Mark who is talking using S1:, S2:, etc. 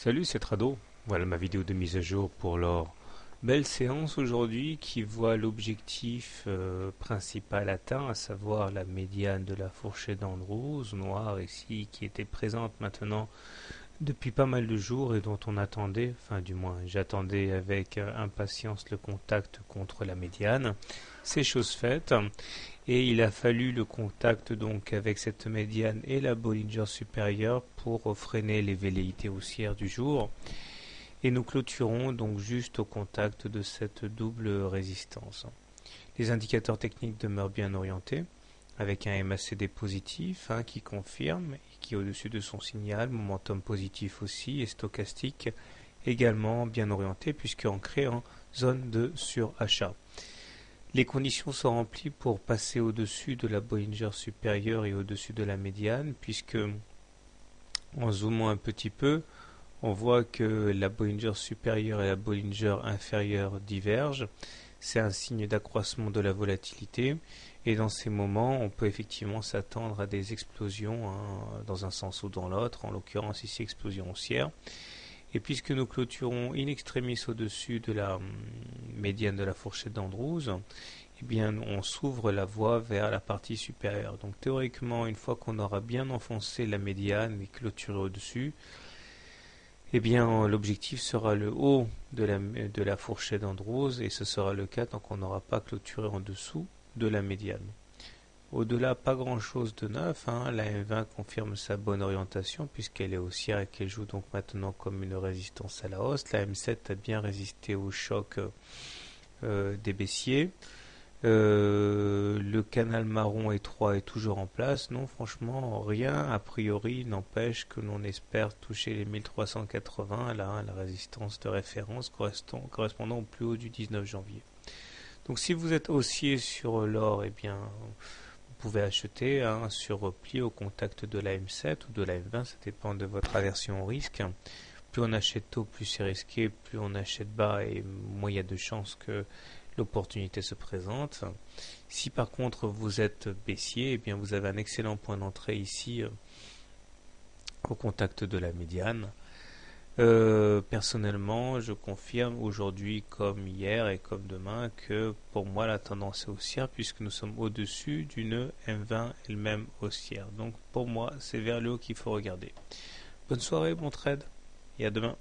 S1: Salut, c'est Trado. Voilà ma vidéo de mise à jour pour l'or. Belle séance aujourd'hui qui voit l'objectif principal atteint, à savoir la médiane de la fourchette d'Andrews, noire ici, qui était présente maintenant depuis pas mal de jours et dont on attendait, enfin du moins j'attendais avec impatience le contact contre la médiane. C'est chose faite et il a fallu le contact donc avec cette médiane et la Bollinger supérieure pour freiner les velléités haussières du jour. Et nous clôturons donc juste au contact de cette double résistance. Les indicateurs techniques demeurent bien orientés, avec un MACD positif qui confirme et qui est au-dessus de son signal, momentum positif aussi, et stochastique également bien orienté puisque ancré en zone de surachat. Les conditions sont remplies pour passer au-dessus de la Bollinger supérieure et au-dessus de la médiane, puisque en zoomant un petit peu, on voit que la Bollinger supérieure et la Bollinger inférieure divergent. C'est un signe d'accroissement de la volatilité et dans ces moments, on peut effectivement s'attendre à des explosions dans un sens ou dans l'autre, en l'occurrence ici explosion haussière. Et puisque nous clôturons in extremis au-dessus de la médiane de la fourchette d'Andrews, eh bien on s'ouvre la voie vers la partie supérieure. Donc théoriquement, une fois qu'on aura bien enfoncé la médiane et clôturé au-dessus, eh bien l'objectif sera le haut de la fourchette d'Andrews et ce sera le cas tant qu'on n'aura pas clôturé en dessous de la médiane. Au-delà, pas grand-chose de neuf. La M20 confirme sa bonne orientation puisqu'elle est haussière et qu'elle joue donc maintenant comme une résistance à la hausse. La M7 a bien résisté au choc des baissiers. Le canal marron étroit est toujours en place. Non, franchement, rien a priori n'empêche que l'on espère toucher les 1380, là, la résistance de référence correspondant au plus haut du 19 janvier. Donc si vous êtes haussier sur l'or, eh bien vous pouvez acheter sur repli au contact de la M7 ou de la M20, ça dépend de votre aversion au risque. Plus on achète tôt, plus c'est risqué, plus on achète bas et moins il y a de chances que l'opportunité se présente. Si par contre vous êtes baissier, eh bien vous avez un excellent point d'entrée ici au contact de la médiane. Personnellement, je confirme aujourd'hui comme hier et comme demain que pour moi la tendance est haussière puisque nous sommes au-dessus d'une M20 elle-même haussière. Donc pour moi, c'est vers le haut qu'il faut regarder. Bonne soirée, bon trade et à demain.